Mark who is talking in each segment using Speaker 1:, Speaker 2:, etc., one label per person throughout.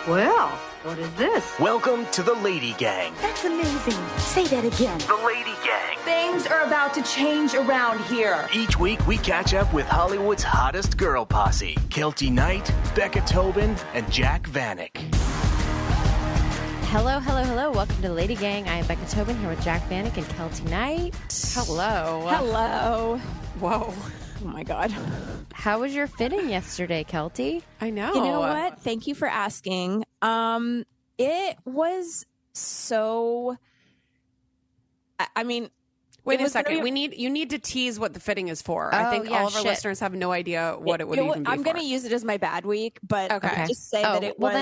Speaker 1: Well, what is this?
Speaker 2: Welcome to the LadyGang.
Speaker 3: That's amazing. Say that again.
Speaker 2: The LadyGang.
Speaker 1: Things are about to change around here.
Speaker 2: Each week we catch up with Hollywood's hottest girl posse, Kelty Knight, Becca Tobin, and Jack Vanek.
Speaker 4: Hello. Welcome to LadyGang. I am Becca Tobin here with Jack Vanek and Kelty Knight.
Speaker 5: Hello. Whoa. Oh, my God.
Speaker 4: How was your fitting yesterday, Kelty?
Speaker 5: I know.
Speaker 3: You know what? Thank you for asking. It was so... I mean...
Speaker 5: Wait a second. You need to tease what the fitting is for. I think all of our listeners have no idea what it would even be
Speaker 3: I'm going to use it as my bad week, but I'll just say that it was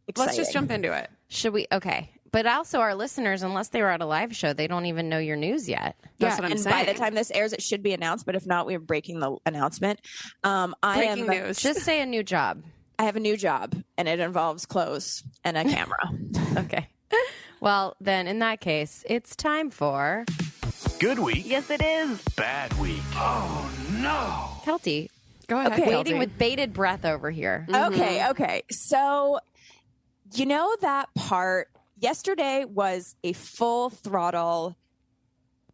Speaker 3: exciting.
Speaker 5: Let's just jump into it.
Speaker 4: Should we? Okay. But also our listeners, unless they were at a live show, they don't even know your news yet.
Speaker 5: That's what I'm saying.
Speaker 3: By the time this airs, it should be announced. But if not, we're breaking the announcement.
Speaker 5: Breaking news.
Speaker 4: Just say a new job.
Speaker 3: I have a new job, and it involves clothes and a camera.
Speaker 4: Okay. Well, then in that case, it's time for...
Speaker 2: Good week.
Speaker 3: Yes, it is.
Speaker 2: Bad week. Oh, no.
Speaker 4: Kelty.
Speaker 5: Go ahead.
Speaker 3: Okay.
Speaker 4: Waiting with bated breath over here.
Speaker 3: Okay. So, you know that part... Yesterday was a full throttle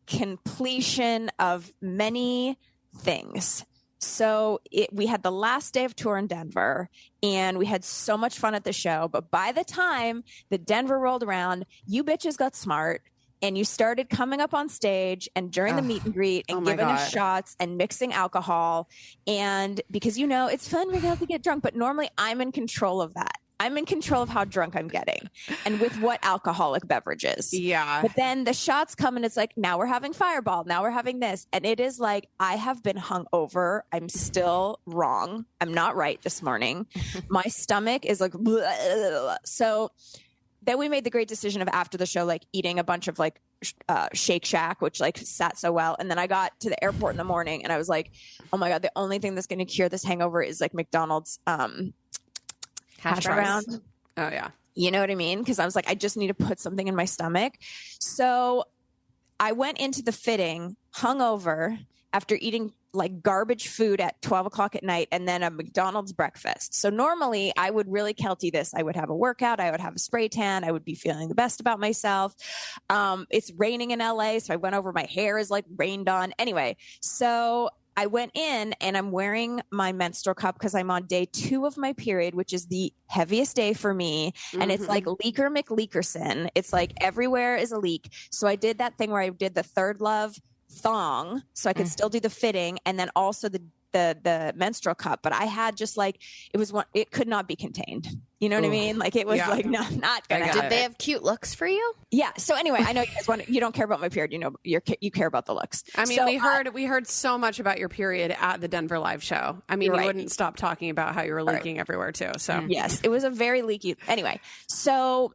Speaker 3: completion of many things. So we had the last day of tour in Denver, and we had so much fun at the show. But by the time the Denver rolled around, you bitches got smart, and you started coming up on stage and during the meet and greet and giving us shots and mixing alcohol. And because, it's fun, we're going to get drunk. But normally I'm in control of that. I'm in control of how drunk I'm getting and with what alcoholic beverages.
Speaker 5: Yeah.
Speaker 3: But then the shots come and it's like, now we're having Fireball. Now we're having this. And it is like, I have been hungover. I'm still wrong. I'm not right this morning. My stomach is like, blah, blah, blah. So then we made the great decision of after the show, like eating a bunch of like Shake Shack, which like sat so well. And then I got to the airport in the morning and I was like, oh my God, the only thing that's going to cure this hangover is like McDonald's, hash brown.
Speaker 5: Oh, yeah.
Speaker 3: You know what I mean? Because I was like, I just need to put something in my stomach. So I went into the fitting hungover after eating like garbage food at 12 o'clock at night and then a McDonald's breakfast. So normally I would really Kelty this. I would have a workout. I would have a spray tan. I would be feeling the best about myself. It's raining in LA. So I went over, my hair is like rained on. Anyway, so I went in and I'm wearing my menstrual cup because I'm on day 2 of my period, which is the heaviest day for me. And it's like Leaker McLeakerson. It's like everywhere is a leak. So I did that thing where I did the Third Love thong so I could still do the fitting and then also the menstrual cup. But I had just like, it could not be contained. You know what I mean? Like it was like not gonna.
Speaker 4: Did they have cute looks for you?
Speaker 3: Yeah. So anyway, I know you guys you don't care about my period. You care about the looks.
Speaker 5: I mean,
Speaker 3: so,
Speaker 5: we heard so much about your period at the Denver live show. I mean, you wouldn't stop talking about how you were leaking everywhere too. So
Speaker 3: yes, it was a very leaky. Anyway, so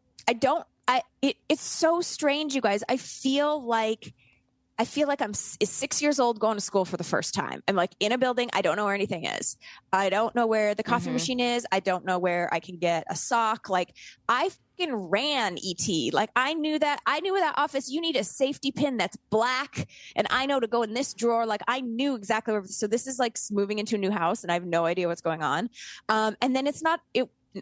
Speaker 3: it's so strange, you guys. I feel like I'm 6 years old going to school for the first time. I'm like in a building. I don't know where anything is. I don't know where the coffee machine is. I don't know where I can get a sock. Like I fucking ran ET. Like I knew that office, you need a safety pin that's black. And I know to go in this drawer. Like I knew exactly where. So this is like moving into a new house and I have no idea what's going on. And then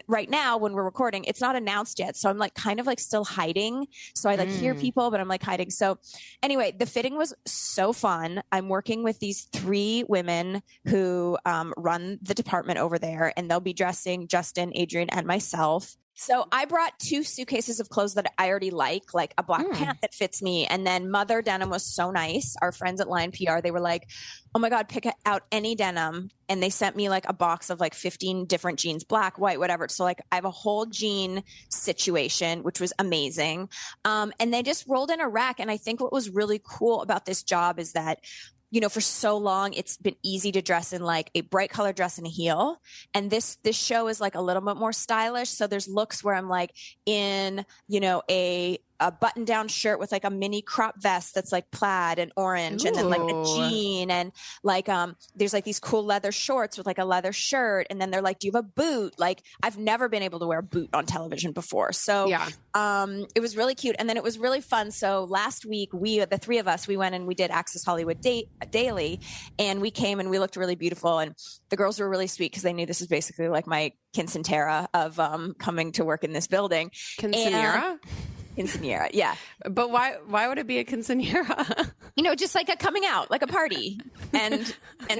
Speaker 3: right now when we're recording, it's not announced yet. So I'm like kind of like still hiding. So I like hear people, but I'm like hiding. So anyway, the fitting was so fun. I'm working with these 3 women who run the department over there and they'll be dressing Justin, Adrian, and myself. So I brought 2 suitcases of clothes that I already like a black pant that fits me. And then Mother Denim was so nice. Our friends at Lion PR, they were like, oh my God, pick out any denim. And they sent me like a box of like 15 different jeans, black, white, whatever. So like I have a whole jean situation, which was amazing. And they just rolled in a rack. And I think what was really cool about this job is that for so long, it's been easy to dress in like a bright color dress and a heel. And this show is like a little bit more stylish. So there's looks where I'm like in, a a button down shirt with like a mini crop vest that's like plaid and orange. And then like a jean, and like, there's like these cool leather shorts with like a leather shirt. And then they're like, do you have a boot? Like, I've never been able to wear a boot on television before. So, it was really cute. And then it was really fun. So last week the three of us, we went and we did Access Hollywood Daily, and we came and we looked really beautiful. And the girls were really sweet because they knew this is basically like my quinceanera of coming to work in this building.
Speaker 5: Quinceanera?
Speaker 3: Quinceanera, yeah.
Speaker 5: But why would it be a quinceanera?
Speaker 3: Just like a coming out, like a party. And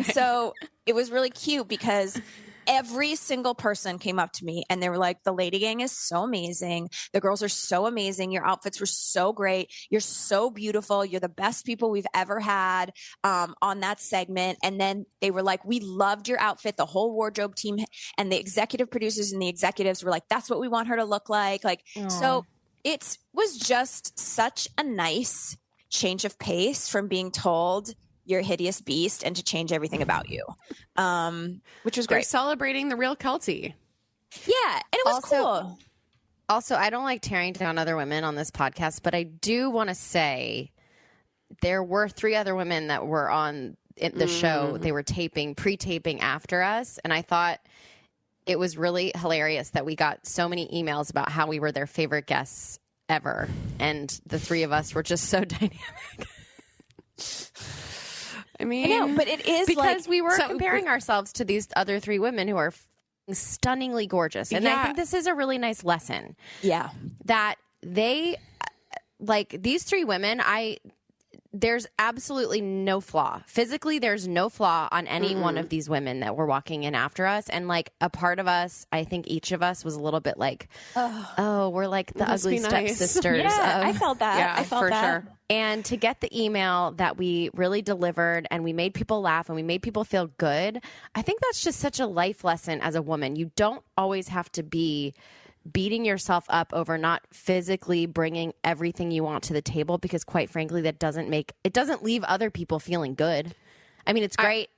Speaker 3: so it was really cute because every single person came up to me and they were like, the LadyGang is so amazing. The girls are so amazing. Your outfits were so great. You're so beautiful. You're the best people we've ever had on that segment. And then they were like, we loved your outfit. The whole wardrobe team and the executive producers and the executives were like, that's what we want her to look like. So it was just such a nice change of pace from being told you're a hideous beast and to change everything about you, which was great.
Speaker 5: They're celebrating the real Kelty.
Speaker 3: Yeah, and it was cool.
Speaker 4: Also, I don't like tearing down other women on this podcast, but I do want to say there were 3 other women that were on the show. They were pre-taping after us, and I thought it was really hilarious that we got so many emails about how we were their favorite guests ever, and the 3 of us were just so dynamic.
Speaker 5: I mean,
Speaker 3: I know, but it is
Speaker 4: because we were comparing ourselves to these other 3 women who are stunningly gorgeous. And I think this is a really nice lesson.
Speaker 3: Yeah.
Speaker 4: That they, like these 3 women, there's absolutely no flaw. Physically, there's no flaw on any one of these women that were walking in after us. And like a part of us, I think each of us was a little bit like, oh, we're like the ugly stepsisters.
Speaker 3: Yeah, I felt that.
Speaker 5: Yeah,
Speaker 3: I felt
Speaker 5: for
Speaker 3: that.
Speaker 5: sure.
Speaker 4: And to get the email that we really delivered and we made people laugh and we made people feel good, I think that's just such a life lesson as a woman. You don't always have to be beating yourself up over not physically bringing everything you want to the table, because quite frankly, it doesn't leave other people feeling good. I mean, it's great.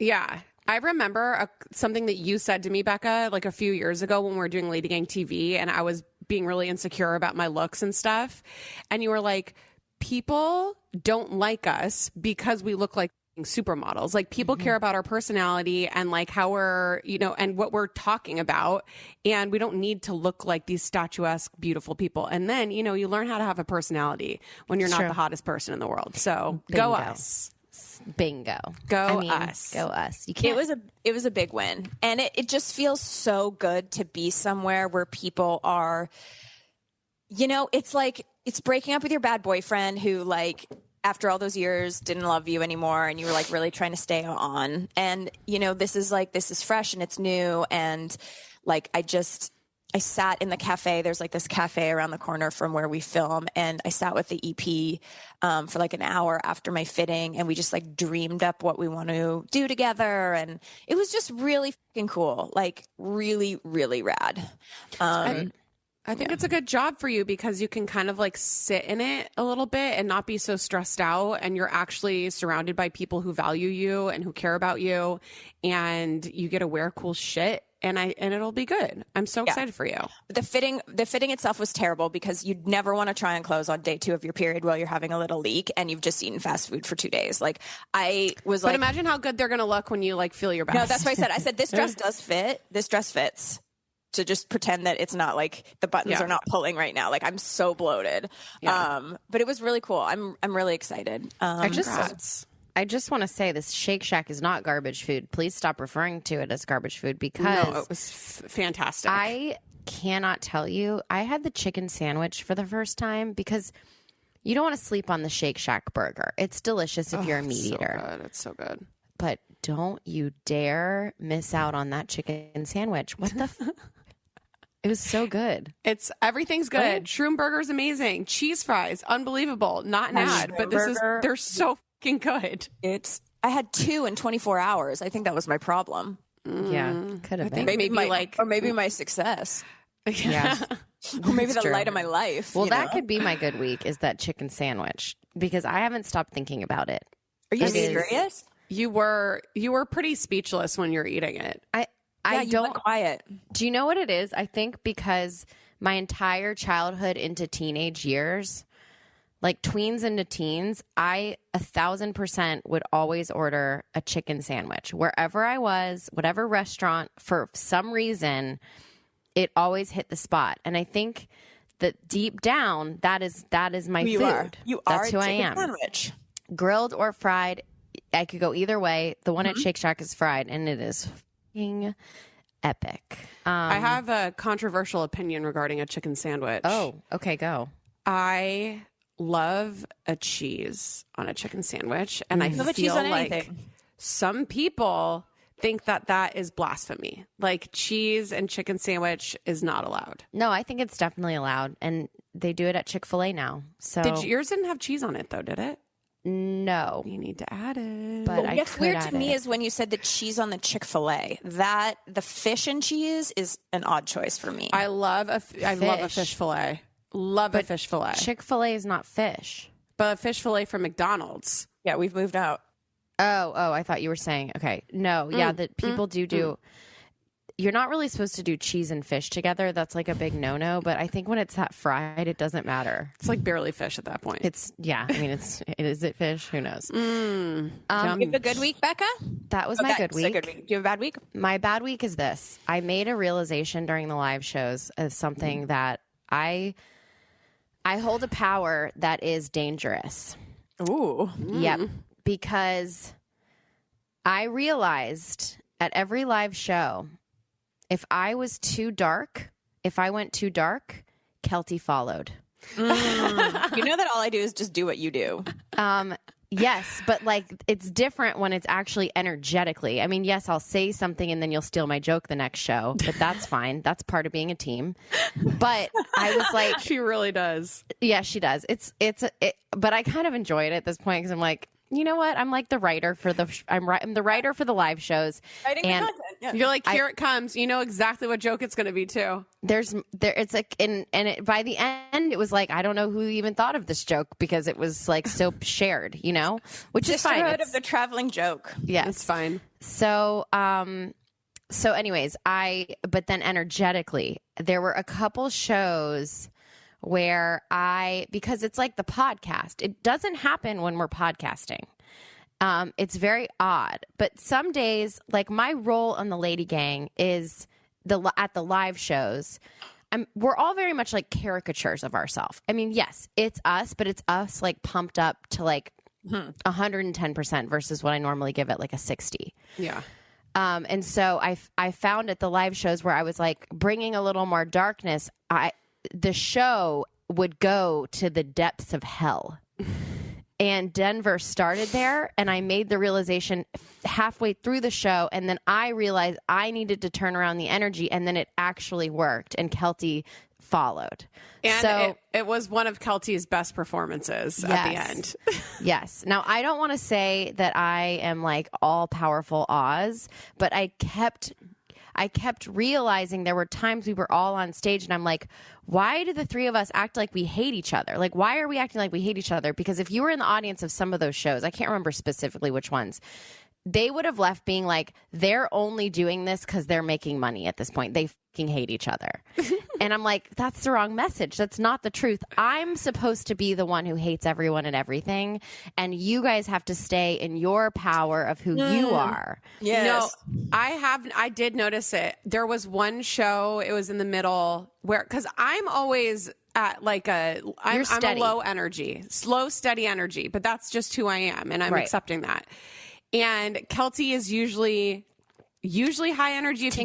Speaker 5: I remember something that you said to me, Becca, like a few years ago when we were doing LadyGang TV and I was being really insecure about my looks and stuff. And you were like, people don't like us because we look like supermodels. Like people care about our personality and like how we're, and what we're talking about. And we don't need to look like these statuesque, beautiful people. And then, you learn how to have a personality when you're not the hottest person in the world. So go us.
Speaker 4: Bingo.
Speaker 5: Us.
Speaker 4: Go us. You can't.
Speaker 3: It was a big win. And it just feels so good to be somewhere where people are, it's like, it's breaking up with your bad boyfriend who like, after all those years didn't love you anymore and you were like really trying to stay on. And, this is fresh and it's new. And like, I sat in the cafe. There's like this cafe around the corner from where we film. And I sat with the EP for like an hour after my fitting. And we just like dreamed up what we want to do together. And it was just really fucking cool. Like really, really rad.
Speaker 5: I think it's a good job for you because you can kind of like sit in it a little bit and not be so stressed out. And you're actually surrounded by people who value you and who care about you. And you get to wear cool shit. And it'll be good. I'm so excited for you.
Speaker 3: The fitting itself was terrible because you'd never want to try on clothes on day 2 of your period while you're having a little leak and you've just eaten fast food for 2 days. Like but
Speaker 5: imagine how good they're going to look when you like feel your best.
Speaker 3: No, that's what I said, this dress does fit. This dress fits. To just pretend that it's not like the buttons are not pulling right now. Like I'm so bloated. But it was really cool. I'm really excited.
Speaker 4: I just want to say this Shake Shack is not garbage food. Please stop referring to it as garbage food because
Speaker 5: it was fantastic.
Speaker 4: I cannot tell you. I had the chicken sandwich for the first time because you don't want to sleep on the Shake Shack burger. It's delicious if you're a meat eater.
Speaker 5: It's so good.
Speaker 4: But don't you dare miss out on that chicken sandwich. What the It was so good.
Speaker 5: Everything's good. Right? Shroom burger's amazing. Cheese fries, unbelievable. Not an ad, but they're so fucking good.
Speaker 3: I had 2 in 24 hours. I think that was my problem.
Speaker 4: Yeah, could have been.
Speaker 3: Maybe my success.
Speaker 4: Yeah.
Speaker 3: Or maybe the light of my life.
Speaker 4: Well, that could be my good week is that chicken sandwich because I haven't stopped thinking about it.
Speaker 3: Are you serious?
Speaker 5: You were pretty speechless when you're eating it.
Speaker 4: I don't
Speaker 3: went quiet.
Speaker 4: Do you know what it is? I think because my entire childhood into teenage years, like tweens into teens, I 1,000% would always order a chicken sandwich. Wherever I was, whatever restaurant, for some reason, it always hit the spot. And I think that deep down, that is my
Speaker 3: You
Speaker 4: food.
Speaker 3: are. You
Speaker 4: That's
Speaker 3: are
Speaker 4: who
Speaker 3: a
Speaker 4: I
Speaker 3: chicken
Speaker 4: am.
Speaker 3: sandwich.
Speaker 4: Grilled or fried, I could go either way. The one at Shake Shack is fried, and it is fucking epic.
Speaker 5: I have a controversial opinion regarding a chicken sandwich.
Speaker 4: Oh, okay, go.
Speaker 5: I love a cheese on a chicken sandwich, and I
Speaker 3: Love a cheese
Speaker 5: feel
Speaker 3: on
Speaker 5: like
Speaker 3: anything.
Speaker 5: some people think that is blasphemy. Like, cheese and chicken sandwich is not allowed.
Speaker 4: No, I think it's definitely allowed, and they do it at Chick-fil-A now. So
Speaker 5: Yours didn't have cheese on it though, did it?
Speaker 4: no,
Speaker 5: You need to add it.
Speaker 4: but I
Speaker 3: What's
Speaker 4: could
Speaker 3: weird
Speaker 4: add
Speaker 3: to me
Speaker 4: it.
Speaker 3: is when you said the cheese on the Chick-fil-A. That the fish and cheese is an odd choice for me.
Speaker 5: I love a
Speaker 4: Fish.
Speaker 5: fish fillet. Love a fish fillet.
Speaker 4: Chick-fil-A is not fish.
Speaker 5: But a fish fillet from McDonald's.
Speaker 3: Yeah, we've moved out.
Speaker 4: Oh, I thought you were saying, okay. No, yeah, that people do. You're not really supposed to do cheese and fish together. That's like a big no-no. But I think when it's that fried, it doesn't matter.
Speaker 5: It's like barely fish at that point.
Speaker 4: Is it fish? Who knows?
Speaker 3: You have a good week, Becca?
Speaker 4: That was my good
Speaker 3: That's a
Speaker 4: week.
Speaker 3: good week. Do you have a bad week?
Speaker 4: My bad week is this. I made a realization during the live shows of something that I hold a power that is dangerous.
Speaker 3: Ooh.
Speaker 4: Yep. Because I realized at every live show, if I went too dark, Kelty followed.
Speaker 3: You know that all I do is just do what you do.
Speaker 4: Yes, but like it's different when it's actually energetically. I mean, yes, I'll say something and then you'll steal my joke the next show, but that's fine. That's part of being a team. But I was like,
Speaker 5: She really does.
Speaker 4: yeah, she does. But I kind of enjoy it at this point because I'm like, you know what? I'm like the writer for I'm the writer for the live shows.
Speaker 3: Writing the
Speaker 4: And
Speaker 3: content. Yeah.
Speaker 5: You're like, here it comes. You know exactly what joke it's going to be too.
Speaker 4: It's like, by the end, it was like, I don't know who even thought of this joke because it was like so shared, you know, which is fine.
Speaker 3: Sisterhood of the traveling joke.
Speaker 4: Yes.
Speaker 5: It's fine.
Speaker 4: So anyways, but then energetically, there were a couple shows where because it's like the podcast, it doesn't happen when we're podcasting. It's very odd, but some days, like my role on the Lady Gang is at the live shows. We're all very much like caricatures of ourselves. I mean, yes, it's us, but it's us like pumped up to like 110% versus what I normally give it like a 60.
Speaker 5: Yeah.
Speaker 4: And so I found at the live shows where I was like bringing a little more darkness, the show would go to the depths of hell. And Denver started there, and I made the realization halfway through the show, and then I realized I needed to turn around the energy, and then it actually worked, and Kelty followed.
Speaker 5: And
Speaker 4: so
Speaker 5: it was one of Kelty's best performances at the end.
Speaker 4: Yes. Now, I don't want to say that I am like all powerful Oz, but I kept realizing there were times we were all on stage and I'm like, why do the three of us act like we hate each other? Like, why are we acting like we hate each other? Because if you were in the audience of some of those shows, I can't remember specifically which ones, they would have left being like, they're only doing this because they're making money at this point. They fucking hate each other. And I'm like, that's the wrong message. That's not the truth. I'm supposed to be the one who hates everyone and everything. And you guys have to stay in your power of who you are.
Speaker 3: Yes.
Speaker 5: No, I did notice it. There was one show, it was in the middle where, because I'm always at like I'm a low energy, slow, steady energy, but that's just who I am. And I'm accepting that. And Kelty is usually high energy if you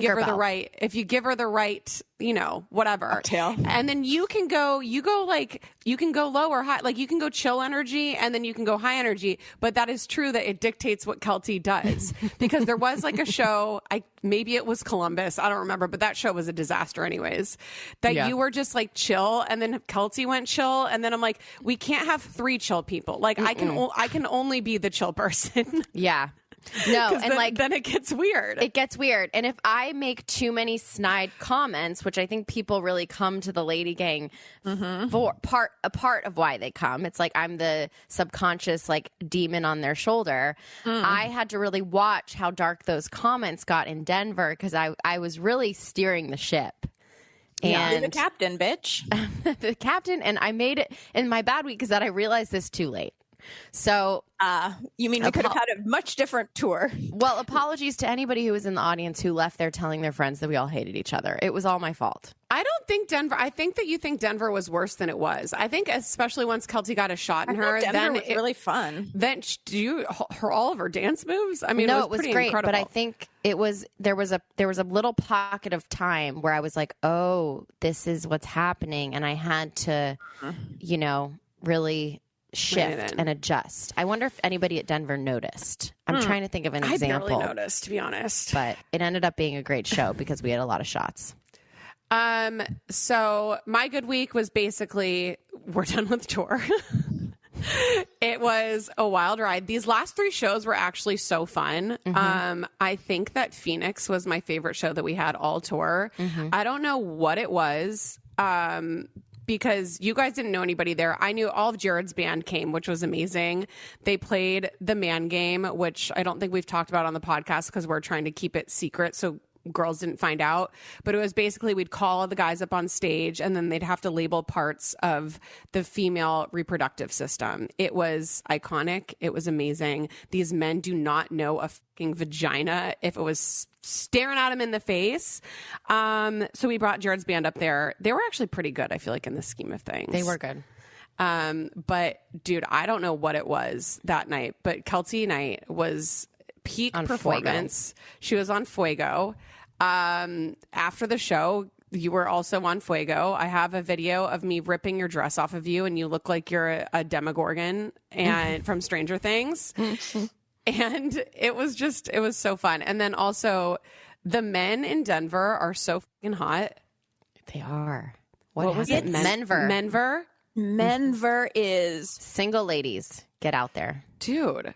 Speaker 5: give her the right, you know, whatever.
Speaker 3: Cocktail.
Speaker 5: And then you can go low or high, like you can go chill energy and then you can go high energy. But that is true that it dictates what Kelty does. Because there was like a show, maybe it was Columbus, I don't remember, but that show was a disaster anyways. You were just like chill and then Kelty went chill. And then I'm like, we can't have three chill people. Like I can only be the chill person.
Speaker 4: Yeah. No, and
Speaker 5: then it gets weird.
Speaker 4: It gets weird. And if I make too many snide comments, which I think people really come to the Lady Gang for a part of why they come. It's like I'm the subconscious like demon on their shoulder. I had to really watch how dark those comments got in Denver because I was really steering the ship.
Speaker 3: You're the
Speaker 4: And
Speaker 3: captain, bitch.
Speaker 4: the captain, and I made it in my bad week because that I realized this too late. So,
Speaker 3: You mean we could have had a much different tour?
Speaker 4: well, apologies to anybody who was in the audience who left there telling their friends that we all hated each other. It was all my fault.
Speaker 5: I don't think Denver. I think that you think Denver was worse than it was. I think especially once Kelty got a shot in her,
Speaker 3: Denver
Speaker 5: then
Speaker 3: was really fun.
Speaker 5: Then all of her dance moves. I mean,
Speaker 4: No,
Speaker 5: it was pretty
Speaker 4: great,
Speaker 5: incredible.
Speaker 4: but I think there was a little pocket of time where I was like, oh, this is what's happening, and I had to, really shift and adjust. I wonder if anybody at Denver noticed. I'm trying to think of an example.
Speaker 5: I barely noticed, to be honest.
Speaker 4: But it ended up being a great show because we had a lot of shots.
Speaker 5: So my good week was basically we're done with tour. It was a wild ride. These last 3 shows were actually so fun. I think that Phoenix was my favorite show that we had all tour. I don't know what it was. Because you guys didn't know anybody there. I knew all of Jared's band came, which was amazing. They played the Man Game, which I don't think we've talked about on the podcast because we're trying to keep it secret so girls didn't find out. But it was basically we'd call the guys up on stage and then they'd have to label parts of the female reproductive system. It was iconic. It was amazing. These men do not know a fucking vagina if it was staring at him in the face. So we brought Jared's band up there. They were actually pretty good, I feel like, in the scheme of things.
Speaker 4: They were good.
Speaker 5: But dude, I don't know what it was that night, but Kelty night was peak
Speaker 4: On
Speaker 5: performance. Fuego. She was on Fuego. After the show, you were also on Fuego. I have a video of me ripping your dress off of you and you look like you're a Demogorgon and from Stranger Things. And it was so fun. And then also the men in Denver are so fucking hot.
Speaker 4: They are. What was it?
Speaker 5: Menver
Speaker 3: is
Speaker 4: single ladies. Get out there.
Speaker 5: Dude.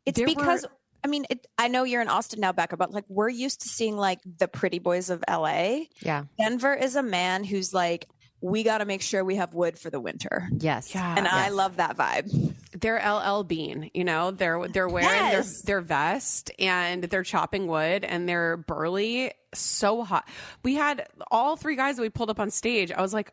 Speaker 3: It's because I mean, I know you're in Austin now, Becca, but like we're used to seeing like the pretty boys of LA.
Speaker 4: Yeah.
Speaker 3: Denver is a man who's like, we got to make sure we have wood for the winter.
Speaker 4: Yes.
Speaker 5: Yeah.
Speaker 3: And I love that vibe.
Speaker 5: They're LL Bean, they're wearing their vest and they're chopping wood and they're burly, so hot. We had all 3 guys that we pulled up on stage. I was like,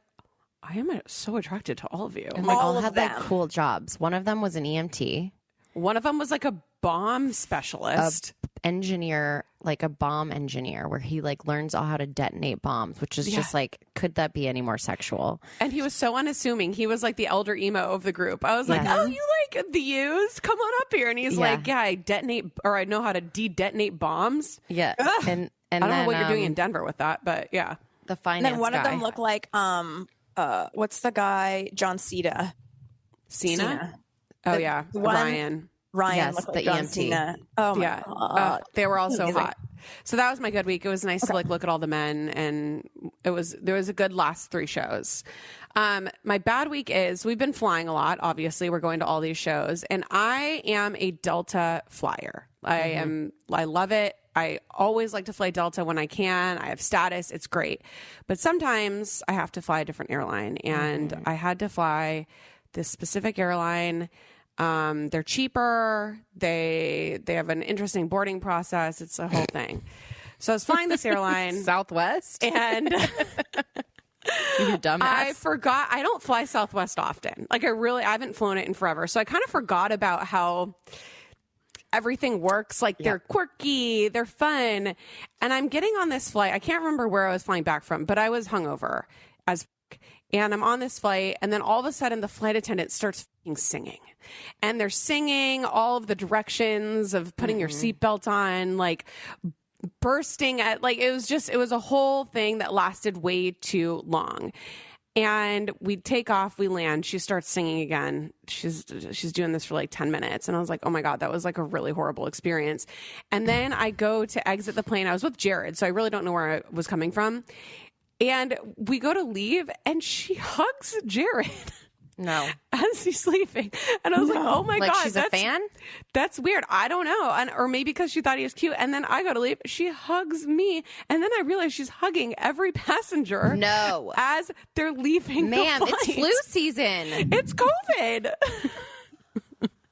Speaker 5: I am so attracted to all of you.
Speaker 4: And they all had like cool jobs. One of them was an EMT.
Speaker 5: One of them was like a bomb specialist.
Speaker 4: Engineer, like a bomb engineer, where he like learns all how to detonate bombs, which is just like, could that be any more sexual?
Speaker 5: And he was so unnassuming. He was like the elder emo of the group. I was like, oh, you like the used? Come on up here. And he's like, yeah, I know how to de-detonate bombs.
Speaker 4: Yeah. And
Speaker 5: I don't know what you're doing in Denver with that, but yeah.
Speaker 4: The finance
Speaker 3: and then one
Speaker 4: guy.
Speaker 3: of them looked like what's the guy? John Cena.
Speaker 5: Cena? Oh yeah, Ryan.
Speaker 3: Yes,
Speaker 4: looked
Speaker 3: like
Speaker 4: the
Speaker 3: John
Speaker 4: EMT.
Speaker 3: Cena. Oh my
Speaker 5: Yeah,
Speaker 3: God.
Speaker 5: they were all so hot. So that was my good week. It was nice to like look at all the men, and there was a good last 3 shows. My bad week is we've been flying a lot. Obviously, we're going to all these shows, and I am a Delta flyer. I love it. I always like to fly Delta when I can. I have status. It's great. But sometimes I have to fly a different airline, and I had to fly this specific airline. They're cheaper. They have an interesting boarding process. It's a whole thing. So I was flying this airline,
Speaker 4: Southwest,
Speaker 5: and
Speaker 4: you dumbass.
Speaker 5: I forgot. I don't fly Southwest often. Like I haven't flown it in forever. So I kind of forgot about how everything works. Like they're quirky, they're fun. And I'm getting on this flight. I can't remember where I was flying back from, but I was hungover as fuck. And I'm on this flight, and then all of a sudden the flight attendant starts fucking singing. And they're singing all of the directions of putting your seatbelt on, like bursting at, like, it was a whole thing that lasted way too long. And we take off, we land, she starts singing again. She's doing this for like 10 minutes. And I was like, oh my God, that was like a really horrible experience. And then I go to exit the plane. I was with Jared, so I really don't know where I was coming from. And we go to leave, and she hugs Jared.
Speaker 4: No.
Speaker 5: As he's leaving. And I was like, oh my
Speaker 4: like
Speaker 5: God.
Speaker 4: She's a fan?
Speaker 5: That's weird. I don't know. Or maybe because she thought he was cute. And then I go to leave. She hugs me. And then I realize she's hugging every passenger.
Speaker 4: No.
Speaker 5: As they're leaving.
Speaker 4: Ma'am,
Speaker 5: the flight.
Speaker 4: it's flu season.
Speaker 5: It's COVID.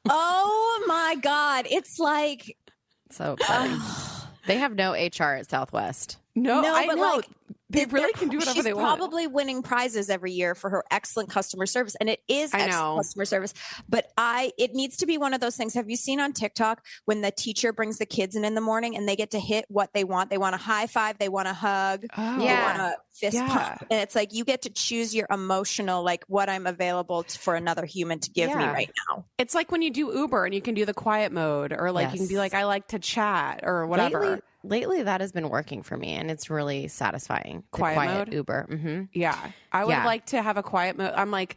Speaker 3: Oh my God. It's like.
Speaker 4: So upsetting. They have no HR at Southwest.
Speaker 5: No, I
Speaker 3: but
Speaker 5: know.
Speaker 3: like
Speaker 5: They really can do whatever they want.
Speaker 3: She's probably winning prizes every year for her excellent customer service. And it is excellent customer service. But it needs to be one of those things. Have you seen on TikTok when the teacher brings the kids in the morning and they get to hit what they want? They want a high five. They want a hug.
Speaker 5: Oh.
Speaker 3: They want a fist pump. And it's like, you get to choose your emotional, like what I'm available for another human to give me right now.
Speaker 5: It's like when you do Uber and you can do the quiet mode, or like you can be like, I like to chat or whatever.
Speaker 4: Lately, that has been working for me, and it's really satisfying.
Speaker 5: Quiet mode?
Speaker 4: Uber. Mm-hmm.
Speaker 5: Yeah. I would like to have a quiet mode. I'm like,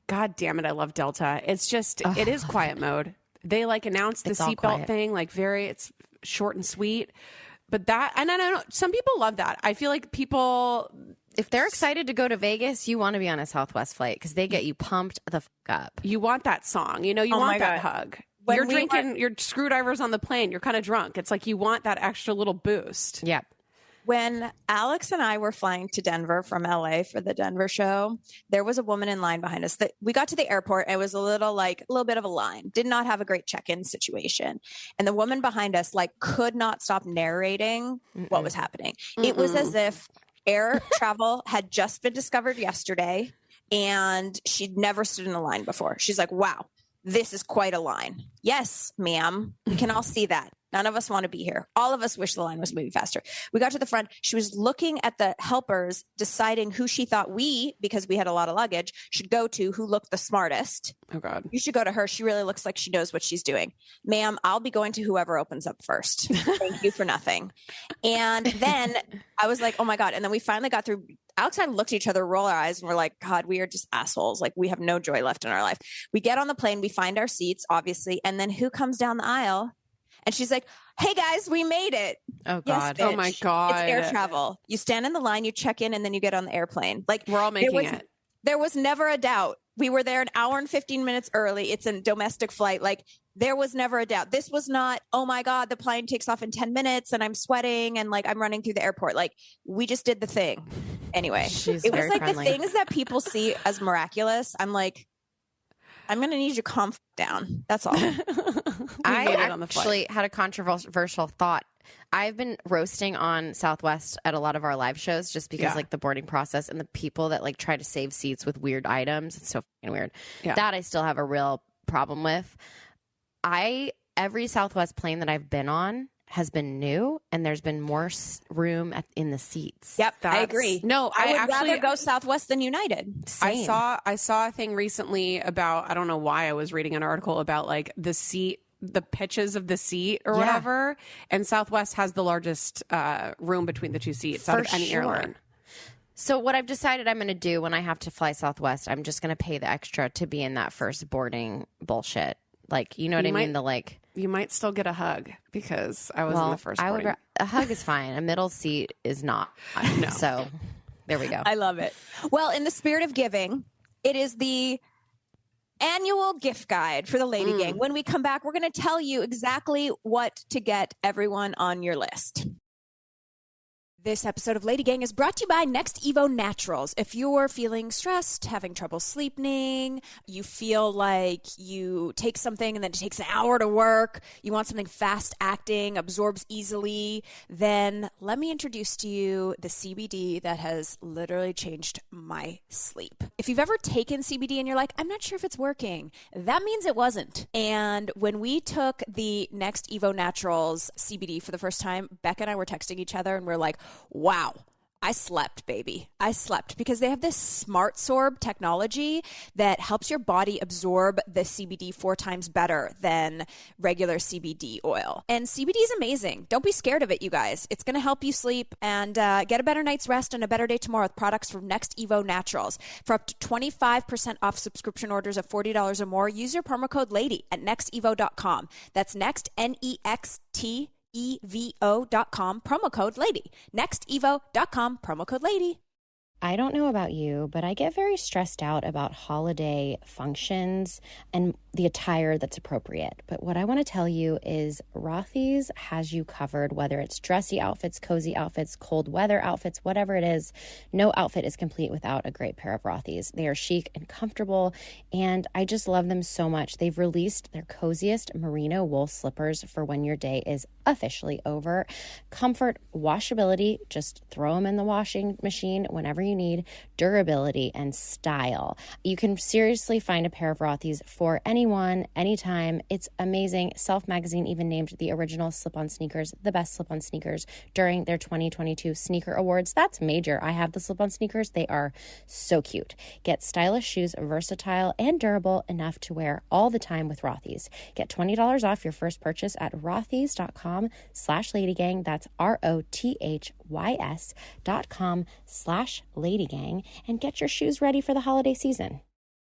Speaker 5: God damn it, I love Delta. It's just, it is quiet mode. They like announced the seatbelt thing, like it's short and sweet. But that, and I don't know, some people love that. I feel like people,
Speaker 4: if they're excited to go to Vegas, you want to be on a Southwest flight because they get you pumped the fuck up.
Speaker 5: You want that song, you want that hug. When you're drinking your screwdrivers on the plane, you're kind of drunk. It's like you want that extra little boost.
Speaker 4: Yeah.
Speaker 3: When Alex and I were flying to Denver from LA for the Denver show, there was a woman in line behind us. That we got to the airport. It was a little bit of a line. Did not have a great check-in situation. And the woman behind us could not stop narrating what was happening. It was as if air travel had just been discovered yesterday and she'd never stood in a line before. She's like, wow, this is quite a line. Yes, ma'am. We can all see that. None of us want to be here. All of us wish the line was moving faster. We got to the front. She was looking at the helpers, deciding who she thought because we had a lot of luggage, should go to, who looked the smartest.
Speaker 5: Oh, God.
Speaker 3: You should go to her. She really looks like she knows what she's doing. Ma'am, I'll be going to whoever opens up first. Thank you for nothing. And then I was like, oh, my God. And then we finally got through. Alex and I looked at each other, roll our eyes, and we're like, God, we are just assholes. Like, we have no joy left in our life. We get on the plane. We find our seats, obviously. And then who comes down the aisle? And she's like, hey, guys, we made it.
Speaker 4: Oh, God.
Speaker 3: Yes,
Speaker 5: oh, my God.
Speaker 3: It's air travel. You stand in the line, you check in, and then you get on the airplane. Like,
Speaker 5: we're all making it.
Speaker 3: There was never a doubt. We were there an hour and 15 minutes early. It's a domestic flight. Like, there was never a doubt. This was not, oh, my God, the plane takes off in 10 minutes and I'm sweating and like I'm running through the airport. Like, we just did the thing. Anyway, it was like friendly. The things that people see as miraculous. I'm like, I'm going to need you to calm down. That's all.
Speaker 4: I actually had a controversial thought. I've been roasting on Southwest at a lot of our live shows just because like the boarding process and the people that like try to save seats with weird items. It's so fucking weird. Yeah. That I still have a real problem with. Every Southwest plane that I've been on has been new and there's been more room in the seats.
Speaker 3: Yep, I agree.
Speaker 5: No,
Speaker 3: I would rather go Southwest than United.
Speaker 5: Same. I saw a thing recently about, I don't know why, I was reading an article about like the pitches of the seat or whatever, and Southwest has the largest room between the two seats out of any airline.
Speaker 4: So what I've decided I'm going to do when I have to fly Southwest, I'm just going to pay the extra to be in that first boarding bullshit. Like, you know what I mean?
Speaker 5: You might still get a hug because I was in the first boarding.
Speaker 4: A hug is fine. A middle seat is not. No. So there we go.
Speaker 3: I love it. Well, in the spirit of giving, it is the annual gift guide for the Lady Gang. When we come back, we're going to tell you exactly what to get everyone on your list. This episode of Lady Gang is brought to you by Next Evo Naturals. If you're feeling stressed, having trouble sleeping, you feel like you take something and then it takes an hour to work, you want something fast acting, absorbs easily, then let me introduce to you the CBD that has literally changed my sleep. If you've ever taken CBD and you're like, I'm not sure if it's working, that means it wasn't. And when we took the Next Evo Naturals CBD for the first time, Becca and I were texting each other and we're like, wow, I slept, baby. I slept because they have this smart sorb technology that helps your body absorb the CBD 4 times better than regular CBD oil. And CBD is amazing. Don't be scared of it, you guys. It's going to help you sleep and get a better night's rest and a better day tomorrow with products from Next Evo Naturals. For up to 25% off subscription orders of $40 or more, use your promo code LADY at nextevo.com. That's next, NEXT evo.com, promo code LADY. Nextevo.com, promo code LADY.
Speaker 6: I don't know about you, but I get very stressed out about holiday functions and the attire that's appropriate. But what I want to tell you is Rothy's has you covered, whether it's dressy outfits, cozy outfits, cold weather outfits, whatever it is. No outfit is complete without a great pair of Rothy's. They are chic and comfortable, and I just love them so much. They've released their coziest merino wool slippers for when your day is officially over. Comfort, washability, just throw them in the washing machine whenever you need, durability, and style. You can seriously find a pair of Rothy's for anyone, anytime. It's amazing. Self Magazine even named the original slip-on sneakers the best slip-on sneakers during their 2022 Sneaker Awards. That's major. I have the slip-on sneakers. They are so cute. Get stylish shoes, versatile and durable enough to wear all the time with Rothy's. Get $20 off your first purchase at rothys.com/ladygang. That's ROTHYS.com/ladygang, and get your shoes ready for the holiday season.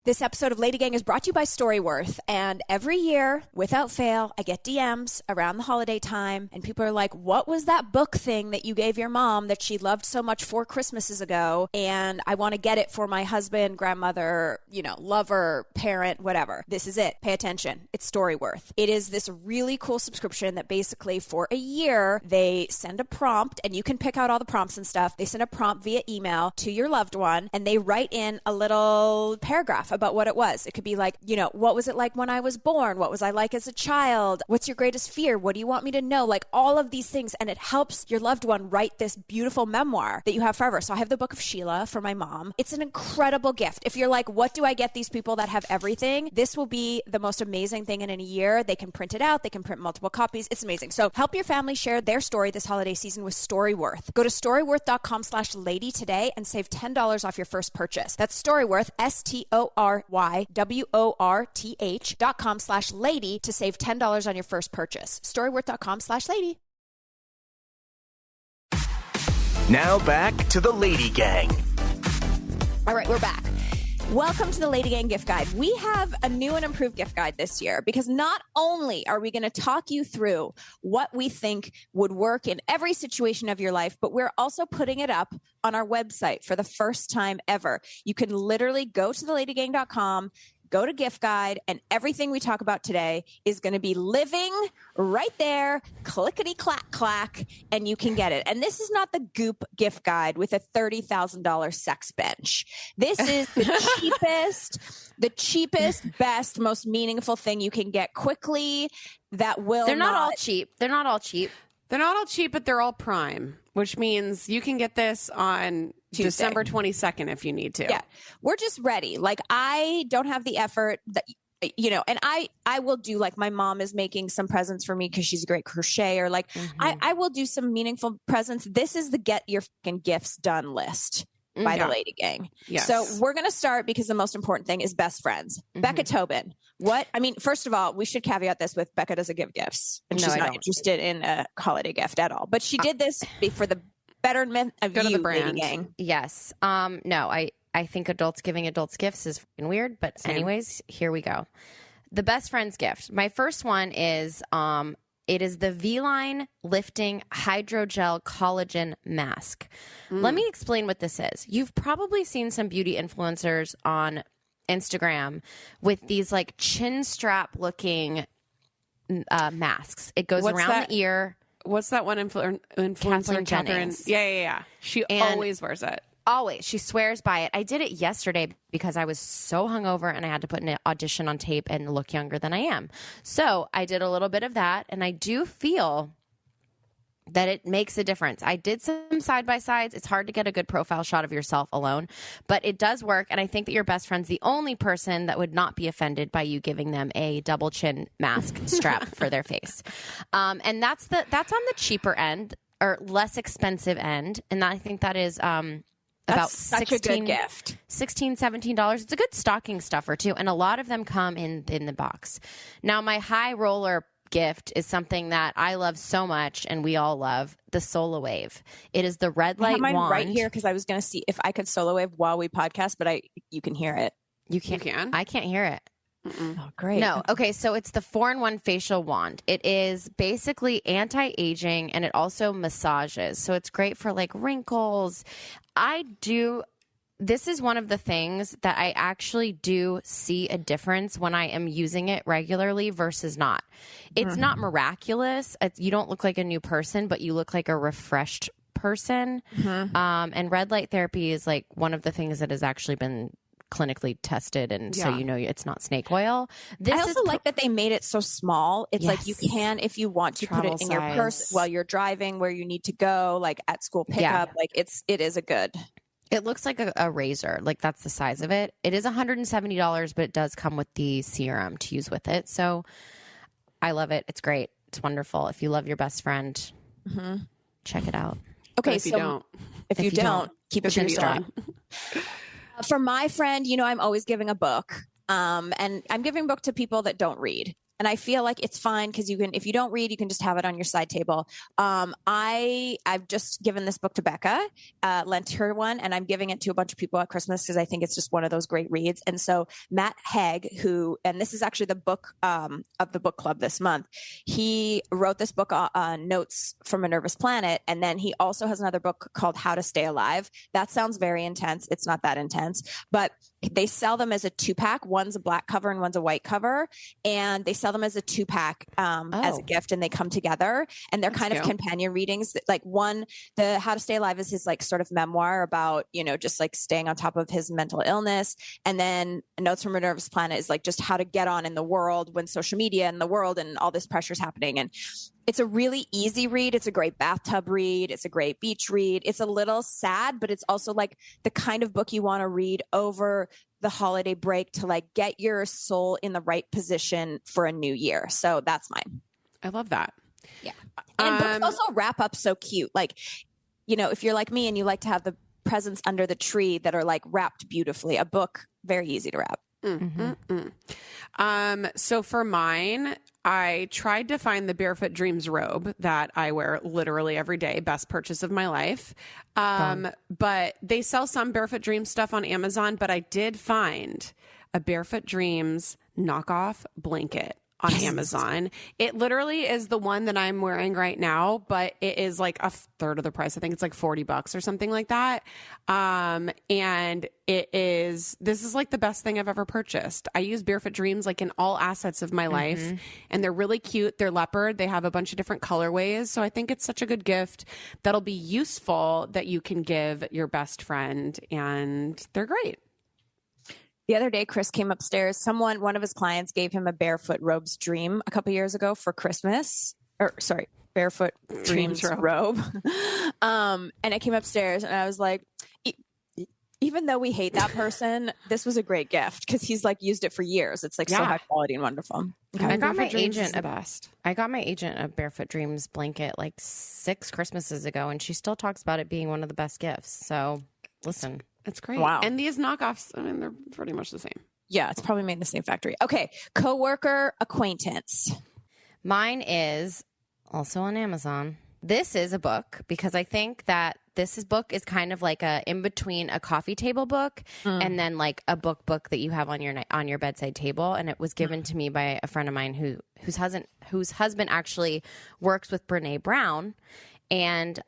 Speaker 3: This episode of LadyGang is brought to you by Storyworth, and every year, without fail, I get DMs around the holiday time, and people are like, what was that book thing that you gave your mom that she loved so much 4 Christmases ago, and I want to get it for my husband, grandmother, lover, parent, whatever. This is it. Pay attention. It's Storyworth. It is this really cool subscription that basically for a year, they send a prompt, and you can pick out all the prompts and stuff. They send a prompt via email to your loved one, and they write in a little paragraph about what it was. It could be like, what was it like when I was born? What was I like as a child? What's your greatest fear? What do you want me to know? Like all of these things. And it helps your loved one write this beautiful memoir that you have forever. So I have the Book of Sheila for my mom. It's an incredible gift. If you're like, what do I get these people that have everything? This will be the most amazing thing in a year. They can print it out. They can print multiple copies. It's amazing. So help your family share their story this holiday season with Storyworth. Go to storyworth.com/lady today and save $10 off your first purchase. That's Storyworth, STORYWORTH.com/lady to save $10 on your first purchase. Storyworth.com/lady.
Speaker 2: Now back to the Lady Gang.
Speaker 3: All right, we're back. Welcome to the LadyGang gift guide. We have a new and improved gift guide this year because not only are we going to talk you through what we think would work in every situation of your life, but we're also putting it up on our website for the first time ever. You can literally go to theladygang.com, go to gift guide, and everything we talk about today is going to be living right there, clickety clack clack, and you can get it. And this is not the Goop gift guide with a $30,000 sex bench. This is the cheapest, best, most meaningful thing you can get quickly that will
Speaker 4: They're not all cheap. They're not all cheap.
Speaker 5: They're not all cheap, but they're all prime, which means you can get this on Tuesday. December 22nd if you need to.
Speaker 3: Yeah. We're just ready. Like, I don't have the effort that, and I will do, like, my mom is making some presents for me because she's a great crocheter. Like, I will do some meaningful presents. This is the get your fucking gifts done list by the Lady Gang.
Speaker 5: Yes.
Speaker 3: So we're going to start because the most important thing is best friends. Becca Tobin. First of all, we should caveat this with Becca doesn't give gifts and she's not interested in a holiday gift at all. But she did this for the betterment of
Speaker 5: Go to
Speaker 3: you,
Speaker 5: the brand.
Speaker 3: Lady Gang.
Speaker 4: Yes. No, I think adults giving adults gifts is fucking weird. But anyways, here we go. The best friend's gift. My first one is it is the V-Line Lifting Hydrogel Collagen Mask. Let me explain what this is. You've probably seen some beauty influencers on Instagram with these like chin strap looking masks. It goes around the ear.
Speaker 5: What's that one influencer? Catherine? Yeah. She always wears it.
Speaker 4: Always. She swears by it. I did it yesterday because I was so hungover and I had to put an audition on tape and look younger than I am. So I did a little bit of that, and I do feel that it makes a difference. I did some side-by-sides. It's hard to get a good profile shot of yourself alone, but it does work, and I think that your best friend's the only person that would not be offended by you giving them a double chin mask strap for their face. And that's on the cheaper end or less expensive end, and I think that is about
Speaker 3: such a good gift.
Speaker 4: $16, $17. It's a good stocking stuffer too, and a lot of them come in the box. Now, my high roller gift is something that I love so much, and we all love, the Solar Wave. It is the red light
Speaker 3: wand. I have mine right
Speaker 4: wand.
Speaker 3: here because I was going to see if I could Solar Wave while we podcast, but you can hear it.
Speaker 4: You can? I can't hear it.
Speaker 3: Oh, great.
Speaker 4: No. Okay. So it's the 4-in-1 facial wand. It is basically anti-aging, and it also massages. So it's great for like wrinkles. I do this is one of the things that I actually do see a difference when I am using it regularly versus not. It's not miraculous. You don't look like a new person, but you look like a refreshed person. And red light therapy is like one of the things that has actually been clinically tested, and so you know it's not snake oil.
Speaker 3: I also like that they made it so small. It's like you can, if you want to,
Speaker 4: Travel
Speaker 3: put it in your purse while you're driving where you need to go, like at school pickup. Like it is a good.
Speaker 4: It looks like a razor. Like that's the size of it. It is $170, but it does come with the serum to use with it. So I love it. It's great. It's wonderful. If you love your best friend, check it out.
Speaker 3: Okay,
Speaker 5: if you don't,
Speaker 3: if you don't, keep it pretty strong. For my friend, you know, I'm always giving a book, and I'm giving a book to people that don't read. And I feel like it's fine because you can, if you don't read, you can just have it on your side table. I've just given this book to Becca, lent her one, and I'm giving it to a bunch of people at Christmas because I think it's just one of those great reads. And so Matt Haig, and this is actually the book of the book club this month, he wrote this book on Notes from a Nervous Planet. And then he also has another book called How to Stay Alive. That sounds very intense. It's not that intense, but they sell them as a 2-pack. One's a black cover and one's a white cover. And they sell them as a 2-pack as a gift, and they come together, and they're kind of companion readings. Like the How to Stay Alive is his like sort of memoir about, you know, just like staying on top of his mental illness. And then Notes from a Nervous Planet is like just how to get on in the world when social media and the world and all this pressure is happening. And it's a really easy read. It's a great bathtub read. It's a great beach read. It's a little sad, but it's also like the kind of book you want to read over the holiday break to like get your soul in the right position for a new year. So that's mine.
Speaker 5: I love that.
Speaker 3: Yeah. And books also wrap up so cute. Like, you know, if you're like me and you like to have the presents under the tree that are like wrapped beautifully, a book, very easy to wrap.
Speaker 5: So for mine, I tried to find the Barefoot Dreams robe that I wear literally every day. Best purchase of my life. But they sell some Barefoot Dreams stuff on Amazon, but I did find a Barefoot Dreams knockoff blanket on Amazon. It literally is the one that I'm wearing right now, but it is like a third of the price. I think it's like $40 or something like that. And this is like the best thing I've ever purchased. I use Barefoot Dreams like in all assets of my life, and they're really cute. They're leopard. They have a bunch of different colorways. So I think it's such a good gift that'll be useful that you can give your best friend, and they're great.
Speaker 3: The other day, Chris came upstairs. One of his clients gave him a Barefoot Robes Dream a couple years ago for Christmas. Barefoot Dreams robe. And I came upstairs and I was like, even though we hate that person, this was a great gift because he's like used it for years. It's like so high quality and wonderful.
Speaker 4: Okay. I got my agent a Barefoot Dreams blanket like 6 Christmases ago, and she still talks about it being one of the best gifts. So listen.
Speaker 5: It's great.
Speaker 3: Wow.
Speaker 5: And these knockoffs, I mean, they're pretty much the same.
Speaker 3: Yeah, it's probably made in the same factory. Okay. Coworker acquaintance.
Speaker 4: Mine is also on Amazon. This is a book because I think that this book is kind of like a in between a coffee table book and then like a book that you have on your bedside table. And it was given to me by a friend of mine whose husband actually works with Brene Brown, and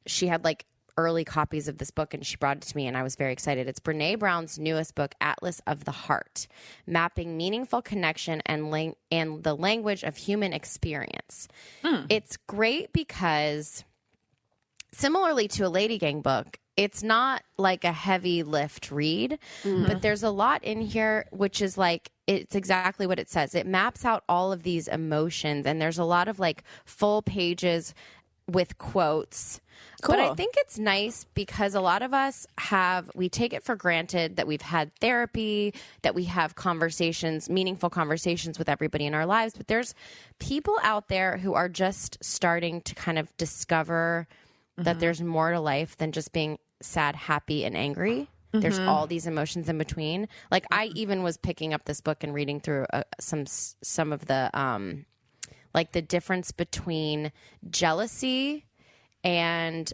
Speaker 4: she had like early copies of this book, and she brought it to me, and I was very excited. It's Brene Brown's newest book, Atlas of the Heart, mapping meaningful connection and the language of human experience. It's great because similarly to a LadyGang book, it's not like a heavy lift read, but there's a lot in here, which is like, it's exactly what it says. It maps out all of these emotions, and there's a lot of like full pages with quotes. Cool. But I think it's nice because a lot of us we take it for granted that we've had therapy, that we have conversations, meaningful conversations with everybody in our lives. But there's people out there who are just starting to kind of discover that there's more to life than just being sad, happy, and angry. There's all these emotions in between. Like I even was picking up this book and reading through some of the like the difference between jealousy and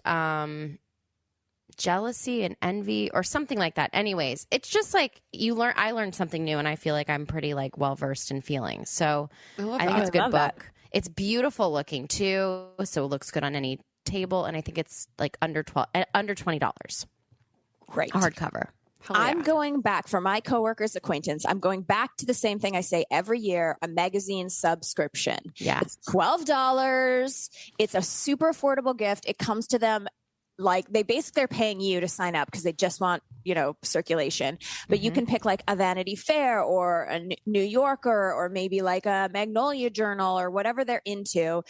Speaker 4: envy or something like that. Anyways, it's just like I learned something new, and I feel like I'm pretty like well versed in feelings. So I think it's a good book. It's beautiful looking too, so it looks good on any table, and I think it's like under $20.
Speaker 3: Great.
Speaker 4: hardcover.
Speaker 3: I'm going back for my coworker's acquaintance. I'm going back to the same thing I say every year, a magazine subscription.
Speaker 4: Yeah.
Speaker 3: It's $12. It's a super affordable gift. It comes to them like they're paying you to sign up because they just want, circulation, but you can pick like a Vanity Fair or a New Yorker or maybe like a Magnolia Journal or whatever they're into.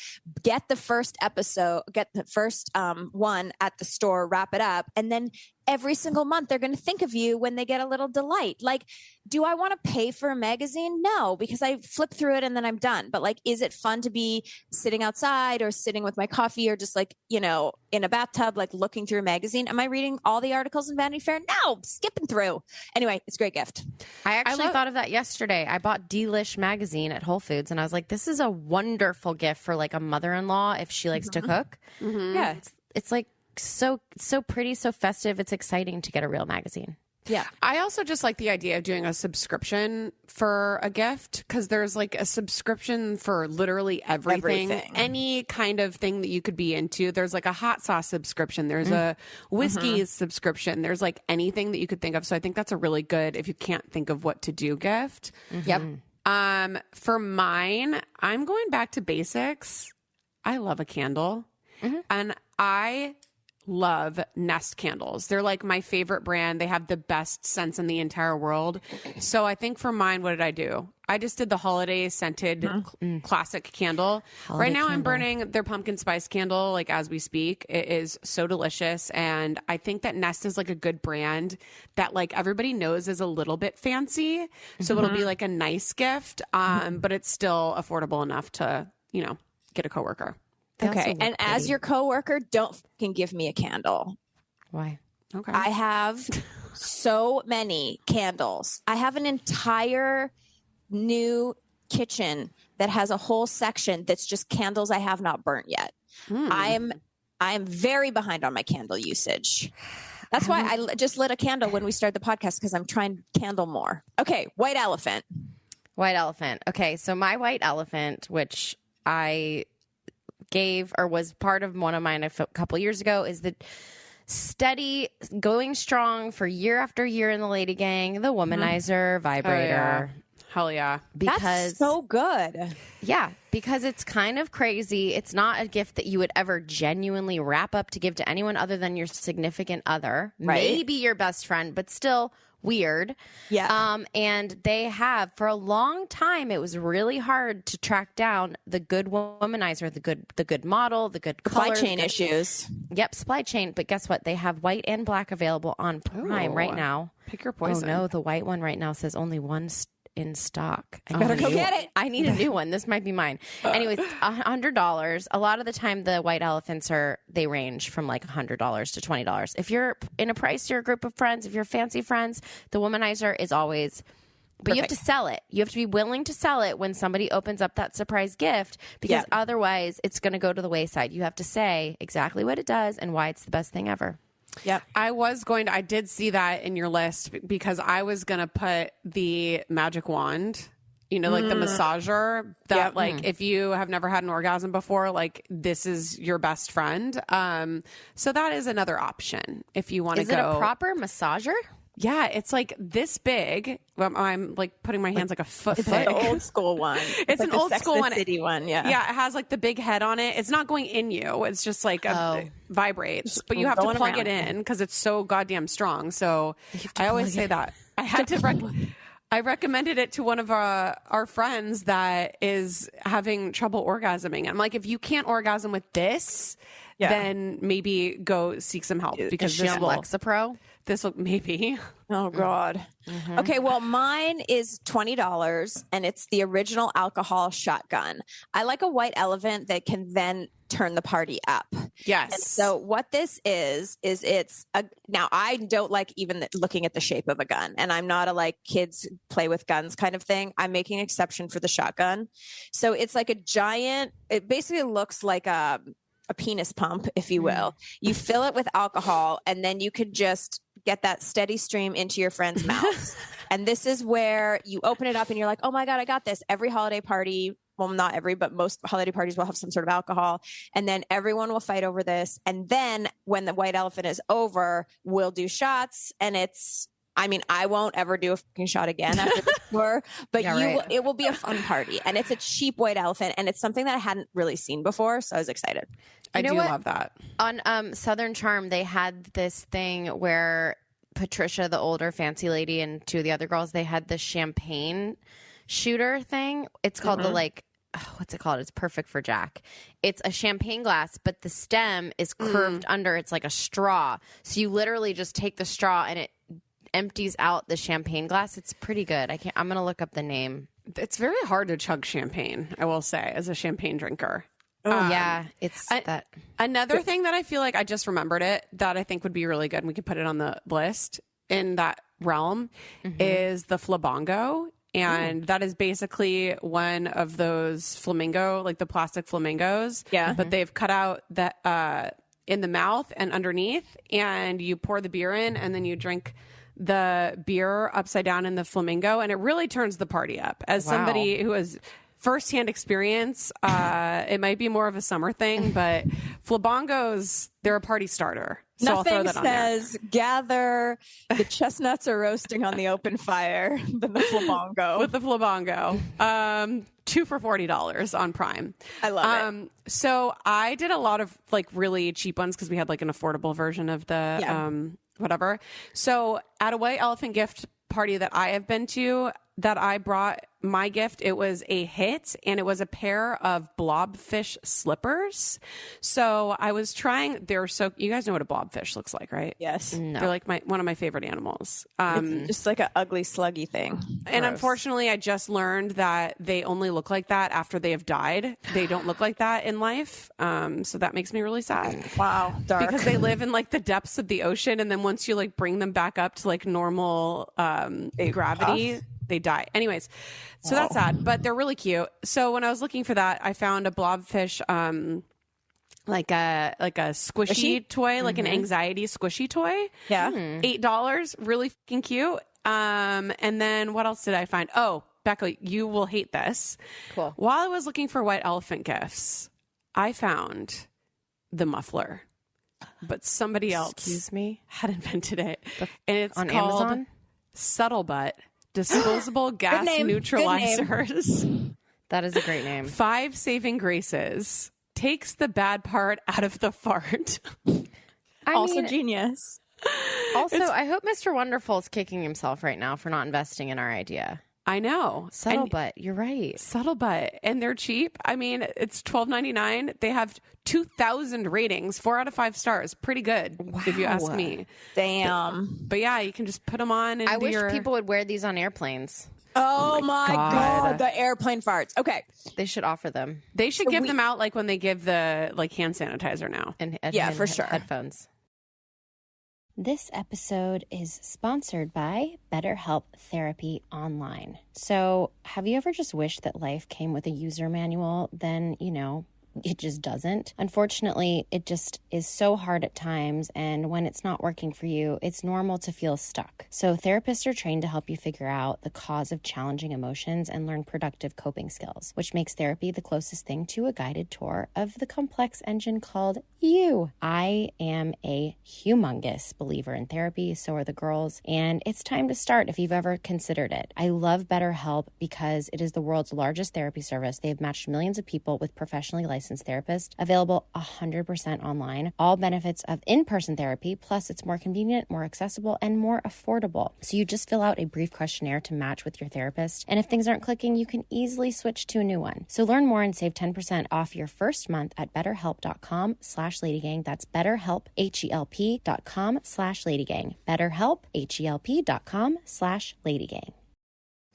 Speaker 3: Get the first episode, get the first one at the store, wrap it up. And then every single month they're going to think of you when they get a little delight. Like, do I want to pay for a magazine? No, because I flip through it and then I'm done. But like, is it fun to be sitting outside or sitting with my coffee or just like, in a bathtub, like looking through a magazine? Am I reading all the articles in Vanity Fair? No, skipping through. Anyway, it's a great gift.
Speaker 4: I actually thought of that yesterday. I bought Delish magazine at Whole Foods and I was like, this is a wonderful gift for like a mother-in-law if she likes to cook.
Speaker 3: Mm-hmm. Yeah.
Speaker 4: It's like so pretty, so festive. It's exciting to get a real magazine.
Speaker 3: Yeah.
Speaker 5: I also just like the idea of doing a subscription for a gift because there's like a subscription for literally everything. Any kind of thing that you could be into. There's like a hot sauce subscription. There's a whiskey subscription. There's like anything that you could think of. So I think that's a really good, if you can't think of what to do, gift.
Speaker 3: Yep.
Speaker 5: For mine, I'm going back to basics. I love a candle and I love Nest candles. They're like my favorite brand. They have the best scents in the entire world. So I think for mine, what did I do? I just did the holiday scented classic candle. Right now I'm burning their pumpkin spice candle like as we speak. It is so delicious. And I think that Nest is like a good brand that like everybody knows is a little bit fancy. So it'll be like a nice gift. But it's still affordable enough to, get a coworker.
Speaker 3: Okay. And as your coworker, don't fucking give me a candle.
Speaker 4: Why?
Speaker 5: Okay.
Speaker 3: I have so many candles. I have an entire new kitchen that has a whole section that's just candles I have not burnt yet. I am very behind on my candle usage. That's why I just lit a candle when we started the podcast because I'm trying to candle more. Okay. White elephant.
Speaker 4: White elephant. Okay. So my white elephant, which I gave or was part of one of mine a couple years ago, is the steady going strong for year after year in the Lady Gang, the womanizer vibrator.
Speaker 5: Hell yeah.
Speaker 4: Because
Speaker 3: that's so good.
Speaker 4: Yeah, because it's kind of crazy. It's not a gift that you would ever genuinely wrap up to give to anyone other than your significant other, maybe your best friend, but still weird.
Speaker 3: Yeah.
Speaker 4: And they have, for a long time, it was really hard to track down the good womanizer, the good model, the good color.
Speaker 3: Supply chain issues.
Speaker 4: Yep, supply chain. But guess what? They have white and black available on Prime right now.
Speaker 5: Pick your poison.
Speaker 4: Oh no, the white one right now says only one in stock.
Speaker 3: Better go get it.
Speaker 4: I need a new one. This might be mine. Anyways, $100. A lot of the time, the white elephants they range from like $100 to $20. If you're in a pricier group of friends, if you're fancy friends, the womanizer is always. But you have to sell it. You have to be willing to sell it when somebody opens up that surprise gift, because otherwise it's going to go to the wayside. You have to say exactly what it does and why it's the best thing ever.
Speaker 3: Yep.
Speaker 5: I did see that in your list because I was going to put the magic wand, like the massager that like, if you have never had an orgasm before, like this is your best friend. So that is another option if you want to go.
Speaker 4: Is it a proper massager?
Speaker 5: Yeah, it's like this big. I'm like putting my hands like a foot
Speaker 3: It's
Speaker 5: big.
Speaker 3: an old school one.
Speaker 5: It's
Speaker 3: like
Speaker 5: an old school one.
Speaker 3: City one. Yeah.
Speaker 5: Yeah, it has like the big head on it. It's not going in you. It's just like it vibrates, but you have to plug it in because it's so goddamn strong. So I always say that. I had to. I recommended it to one of our friends that is having trouble orgasming. I'm like, if you can't orgasm with this, then maybe go seek some help because
Speaker 4: this will Lexapro.
Speaker 5: This will maybe.
Speaker 3: Oh God. Okay. Well, mine is $20 and it's the original alcohol shotgun. I like a white elephant that can then turn the party up.
Speaker 5: Yes.
Speaker 3: And so what this is now I don't like even looking at the shape of a gun, and I'm not a like kids play with guns kind of thing. I'm making an exception for the shotgun. So it's like a giant, it basically looks like a penis pump, if you will. You fill it with alcohol and then you could just get that steady stream into your friend's mouth. And this is where you open it up and you're like, oh my God, I got this. Every holiday party well, not every, but most holiday parties will have some sort of alcohol. And then everyone will fight over this. And then when the white elephant is over, we'll do shots. And I won't ever do a fucking shot again after the tour, but it will be a fun party. And it's a cheap white elephant. And it's something that I hadn't really seen before. So I was excited.
Speaker 5: I do love that.
Speaker 4: On Southern Charm, they had this thing where Patricia, the older fancy lady, and two of the other girls, they had the champagne shooter thing. It's called what's it called? It's perfect for Jack. It's a champagne glass, but the stem is curved under. It's like a straw. So you literally just take the straw and it empties out the champagne glass. It's pretty good. I'm going to look up the name.
Speaker 5: It's very hard to chug champagne, I will say, as a champagne drinker.
Speaker 4: Yeah, it's that.
Speaker 5: Another thing that I feel like I just remembered it that I think would be really good, and we could put it on the list in that realm, is the flamingo. And that is basically one of those flamingo, like the plastic flamingos.
Speaker 3: Yeah.
Speaker 5: But they've cut out that in the mouth and underneath, and you pour the beer in, and then you drink the beer upside down in the flamingo, and it really turns the party up. As somebody who has firsthand experience, it might be more of a summer thing, but flabongos, they're a party starter. So
Speaker 3: Nothing
Speaker 5: I'll throw that on there.
Speaker 3: says gather the chestnuts are roasting on the open fire than the flamingo.
Speaker 5: With the flamingo. 2 for $40 on Prime.
Speaker 3: I love it.
Speaker 5: So I did a lot of like really cheap ones because we had like an affordable version of the whatever. So at a white elephant gift party that I have been to, that I brought my gift, it was a hit, and it was a pair of blobfish slippers. So I was trying, you guys know what a blobfish looks like, right?
Speaker 3: Yes.
Speaker 4: No.
Speaker 5: They're like one of my favorite animals.
Speaker 3: It's just like an ugly sluggy thing.
Speaker 5: And
Speaker 3: Gross.
Speaker 5: unfortunately, I just learned that they only look like that after they have died. They don't look like that in life. So that makes me really sad.
Speaker 3: Wow. Dark.
Speaker 5: Because they live in like the depths of the ocean. And then once you like bring them back up to like normal gravity, they die. Anyways, so that's sad, but they're really cute. So when I was looking for that, I found a blobfish, like a squishy toy, like an anxiety squishy toy.
Speaker 3: Yeah.
Speaker 5: $8, really fucking cute. And then what else did I find? Oh, Becca, you will hate this.
Speaker 4: Cool.
Speaker 5: While I was looking for white elephant gifts, I found the muffler, but somebody else
Speaker 4: Excuse me?
Speaker 5: had invented it. And it's
Speaker 4: on
Speaker 5: called
Speaker 4: Amazon?
Speaker 5: Subtle Butt Disposable Gas
Speaker 3: name. Good
Speaker 5: Neutralizers.
Speaker 4: That is a great name.
Speaker 5: 5 saving graces. Takes the bad part out of the fart.
Speaker 3: Also genius.
Speaker 4: Also, I hope Mr. Wonderful's kicking himself right now for not investing in our idea.
Speaker 5: I know.
Speaker 4: Subtle
Speaker 5: And-
Speaker 4: butt. You're right.
Speaker 5: Subtle Butt, and they're cheap. I mean, it's $12.99. They have 2,000 ratings, 4 out of 5 stars. Pretty good, if you ask me.
Speaker 3: Damn.
Speaker 5: But yeah, you can just put them on. And
Speaker 4: I
Speaker 5: do
Speaker 4: wish
Speaker 5: your...
Speaker 4: people would wear these on airplanes.
Speaker 3: Oh my God. The airplane farts. Okay.
Speaker 4: They should offer them.
Speaker 5: They should give them out like when they give the like hand sanitizer now.
Speaker 4: And
Speaker 3: Yeah, for sure.
Speaker 4: Headphones.
Speaker 6: This episode is sponsored by BetterHelp Therapy Online. So, have you ever just wished that life came with a user manual? Then, it just doesn't. Unfortunately, it just is so hard at times, and when it's not working for you, it's normal to feel stuck. So therapists are trained to help you figure out the cause of challenging emotions and learn productive coping skills, which makes therapy the closest thing to a guided tour of the complex engine called you. I am a humongous believer in therapy, so are the girls, and it's time to start if you've ever considered it. I love BetterHelp because it is the world's largest therapy service. They have matched millions of people with professionally licensed therapists, available 100% online, all benefits of in-person therapy, plus it's more convenient, more accessible, and more affordable. So you just fill out a brief questionnaire to match with your therapist, and if things aren't clicking, you can easily switch to a new one. So learn more and save 10% off your first month at betterhelp.com/ladygang. That's betterhelp, HELP.com/ladygang. betterhelp, HELP.com/ladygang.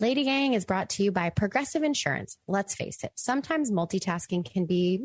Speaker 6: LadyGang is brought to you by Progressive Insurance. Let's face it, sometimes multitasking can be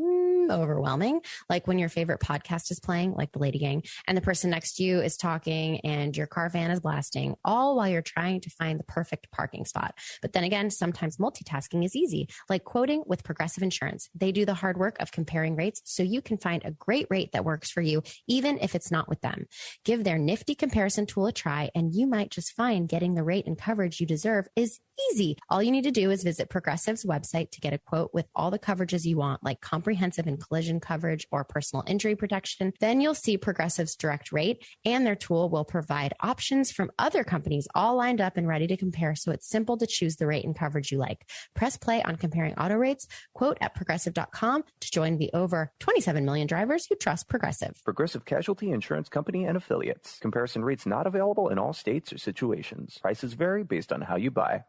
Speaker 6: overwhelming. Like when your favorite podcast is playing, like the Lady Gang, and the person next to you is talking and your car van is blasting, all while you're trying to find the perfect parking spot. But then again, sometimes multitasking is easy, like quoting with Progressive Insurance. They do the hard work of comparing rates so you can find a great rate that works for you, even if it's not with them. Give their nifty comparison tool a try, and you might just find getting the rate and coverage you deserve is easy. All you need to do is visit Progressive's website to get a quote with all the coverages you want, like comprehensive and collision coverage or personal injury protection. Then you'll see Progressive's direct rate, and their tool will provide options from other companies all lined up and ready to compare, so it's simple to choose the rate and coverage you like. Press play on comparing auto rates, quote at progressive.com to join the over 27 million drivers who trust Progressive.
Speaker 7: Progressive Casualty Insurance Company and Affiliates. Comparison rates not available in all states or situations. Prices vary based on how you buy.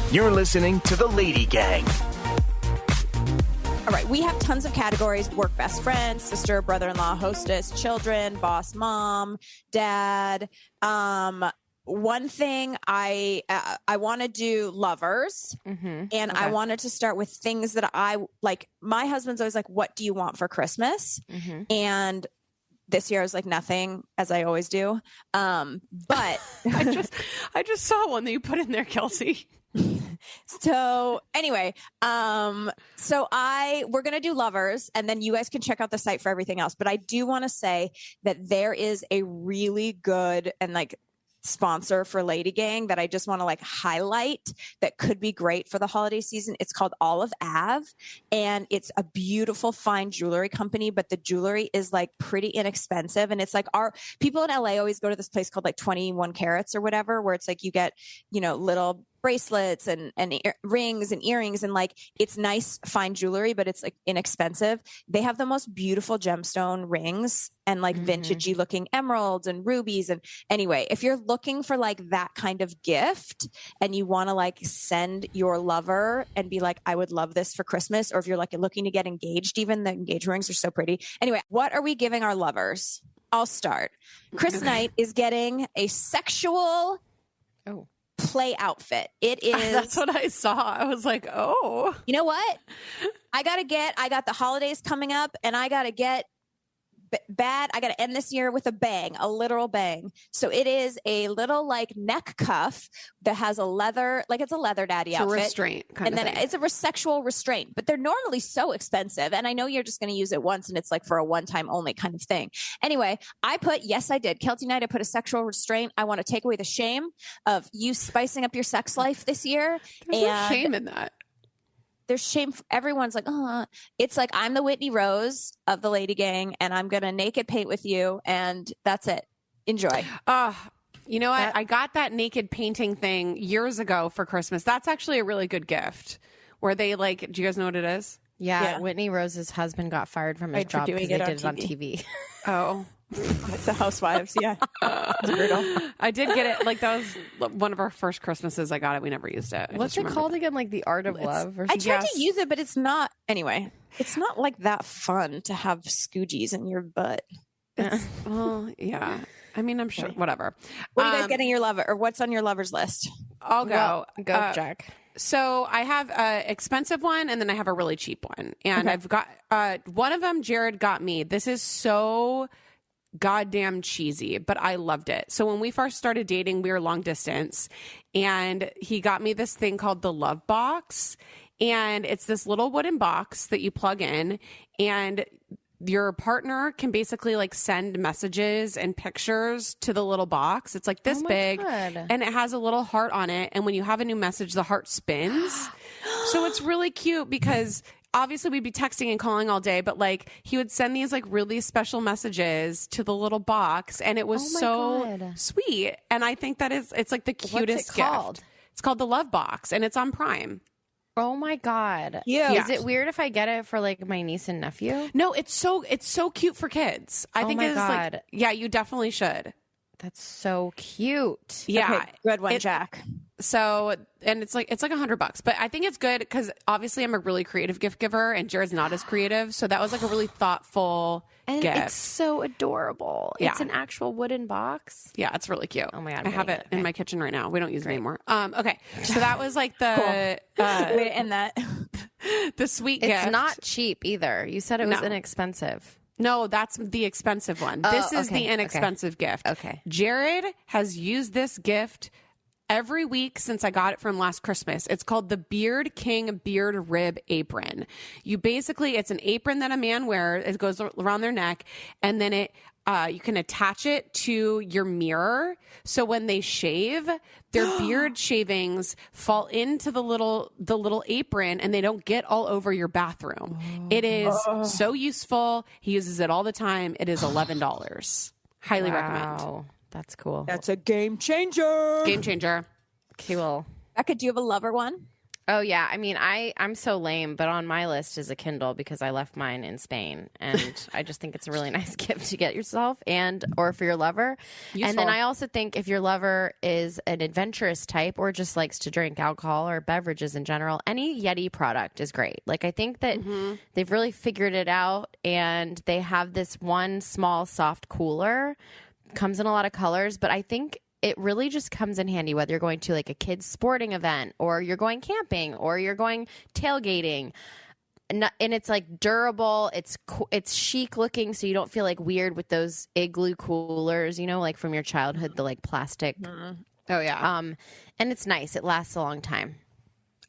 Speaker 2: You're listening to the Lady Gang.
Speaker 3: All right, we have tons of categories: work best friend, sister, brother-in-law, hostess, children, boss, mom, dad. One thing I want to do lovers, and I wanted to start with things that I like. My husband's always like, "What do you want for Christmas?" And this year I was like, nothing, as I always do. But
Speaker 5: I just saw one that you put in there, Kelsey.
Speaker 3: So anyway, we're going to do lovers, and then you guys can check out the site for everything else. But I do want to say that there is a really good and like sponsor for Lady Gang that I just want to like highlight that could be great for the holiday season. It's called Olive Ave, and it's a beautiful fine jewelry company, but the jewelry is like pretty inexpensive. And it's like our people in LA always go to this place called like 21 carats or whatever, where it's like you get, little bracelets and rings and earrings, and like it's nice fine jewelry, but it's like inexpensive. They have the most beautiful gemstone rings and like vintagey looking emeralds and rubies. And anyway, if you're looking for like that kind of gift and you want to like send your lover and be like, I would love this for Christmas, or if you're like looking to get engaged, even the engagement rings are so pretty. Anyway, what are we giving our lovers? I'll start. Chris Knight is getting a sexual play outfit. It is.
Speaker 5: That's what I saw. I was like, oh.
Speaker 3: You know what? I got the holidays coming up, and I got to get bad. I got to end this year with a bang, a literal bang. So it is a little like neck cuff that has a leather, like it's a leather daddy outfit.
Speaker 5: Restraint kind
Speaker 3: and
Speaker 5: of
Speaker 3: then
Speaker 5: thing.
Speaker 3: it's a sexual restraint, but they're normally so expensive. And I know you're just going to use it once, and it's like for a one-time only kind of thing. Anyway, I did. Kelty Knight, I put a sexual restraint. I want to take away the shame of you spicing up your sex life this year.
Speaker 5: There's no shame in that.
Speaker 3: There's shame. Everyone's like, it's like, I'm the Whitney Rose of the Lady Gang, and I'm going to naked paint with you. And that's it. Enjoy.
Speaker 5: You know what? I got that naked painting thing years ago for Christmas. That's actually a really good gift, where they like, do you guys know what it is?
Speaker 4: Yeah. Whitney Rose's husband got fired from his job because they did it on TV.
Speaker 5: Oh.
Speaker 3: It's the Housewives. Yeah. It's brutal.
Speaker 5: I did get it. Like, that was one of our first Christmases. I got it. We never used it.
Speaker 4: What's it called again? Like The Art of Love?
Speaker 3: I tried to use it, but it's not. Anyway, it's not like that fun to have scoogies in your butt.
Speaker 5: Well, yeah. I mean, I'm sure. Whatever.
Speaker 3: What are you guys getting your lover, or what's on your lover's list?
Speaker 5: I'll go.
Speaker 4: Go, Jack.
Speaker 5: So I have an expensive one, and then I have a really cheap one. And I've got one of them Jared got me. This is so goddamn cheesy, but I loved it. So when we first started dating, we were long distance, and he got me this thing called the Love Box. And it's this little wooden box that you plug in, and your partner can basically like send messages and pictures to the little box. It's like this big, and it has a little heart on it. And when you have a new message, the heart spins. So it's really cute because obviously we'd be texting and calling all day, but like he would send these like really special messages to the little box, and it was so sweet. And I think it's like the cutest gift. It's called the Love Box, and it's on Prime.
Speaker 4: Oh my God.
Speaker 3: Yeah.
Speaker 4: Is it weird if I get it for like my niece and nephew?
Speaker 5: No, it's so cute for kids. I think it's
Speaker 4: God.
Speaker 5: like, yeah, you definitely should.
Speaker 4: That's so cute.
Speaker 5: Yeah.
Speaker 3: Okay, good one, Jack.
Speaker 5: So, and it's like $100, but I think it's good because obviously I'm a really creative gift giver and Jared's not as creative. So that was like a really thoughtful
Speaker 4: And
Speaker 5: gift.
Speaker 4: it's so adorable.
Speaker 5: Yeah.
Speaker 4: It's an actual wooden box.
Speaker 5: Yeah, it's really cute.
Speaker 4: Oh my God,
Speaker 5: I have it in
Speaker 4: okay.
Speaker 5: my kitchen right now. We don't use it anymore. Okay. So that was like the,
Speaker 3: Wait, and that
Speaker 5: the sweet
Speaker 4: It's
Speaker 5: gift.
Speaker 4: not cheap either. You said it was
Speaker 5: No.
Speaker 4: inexpensive.
Speaker 5: No, that's the expensive one. This is
Speaker 4: okay,
Speaker 5: the inexpensive gift.
Speaker 4: Okay.
Speaker 5: Jared has used this gift every week since I got it from last Christmas. It's called the Beard King Beard Rib Apron. It's an apron that a man wears. It goes around their neck, and then you can attach it to your mirror. So when they shave, their beard shavings fall into the little apron, and they don't get all over your bathroom. It is so useful. He uses it all the time. It is $11. Highly recommend.
Speaker 4: Wow. That's cool.
Speaker 3: that's a game changer.
Speaker 5: Game changer.
Speaker 4: Cool.
Speaker 3: Becca, do you have a lover one?
Speaker 4: Oh, yeah. I mean, I'm so lame, but on my list is a Kindle because I left mine in Spain. And I just think it's a really nice gift to get yourself or for your lover.
Speaker 5: Useful.
Speaker 4: And then I also think if your lover is an adventurous type or just likes to drink alcohol or beverages in general, any Yeti product is great. Like, I think that they've really figured it out, and they have this one small soft cooler. Comes in a lot of colors, but I think it really just comes in handy whether you're going to like a kid's sporting event or you're going camping or you're going tailgating. And it's like durable. It's chic looking, so you don't feel like weird with those igloo coolers, like from your childhood, the like plastic.
Speaker 5: Oh yeah.
Speaker 4: And it's nice. It lasts a long time.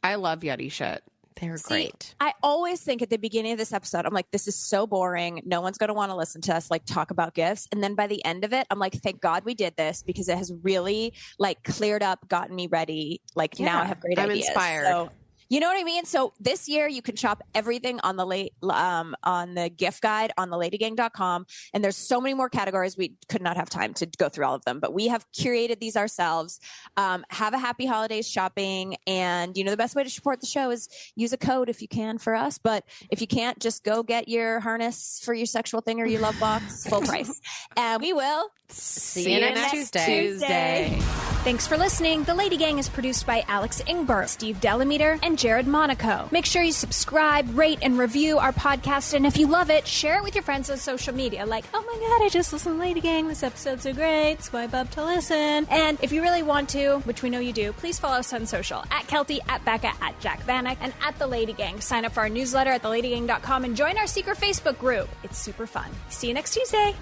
Speaker 5: I love Yeti shit.
Speaker 4: They're great.
Speaker 3: I always think at the beginning of this episode, I'm like, this is so boring. No one's going to want to listen to us like talk about gifts. And then by the end of it, I'm like, thank God we did this because it has really like cleared up, gotten me ready. Like now I have great
Speaker 5: I'm
Speaker 3: ideas.
Speaker 5: inspired.
Speaker 3: So, you know what I mean? So this year you can shop everything on the gift guide on the LadyGang.com. And there's so many more categories. We could not have time to go through all of them, but we have curated these ourselves. Have a happy holidays shopping. And the best way to support the show is use a code if you can for us. But if you can't, just go get your harness for your sexual thing or your love box full price. And we will
Speaker 4: See you next Tuesday.
Speaker 8: Thanks for listening. The Lady Gang is produced by Alex Ingber, Steve Delameter, and Jared Monaco. Make sure you subscribe, rate, and review our podcast. And if you love it, share it with your friends on social media. Like, oh my God, I just listened to Lady Gang. This episode's so great. Swipe up to listen. And if you really want to, which we know you do, please follow us on social. At Kelty, at Becca, at Jack Vanek, and at The Lady Gang. Sign up for our newsletter at theladygang.com and join our secret Facebook group. It's super fun. See you next Tuesday.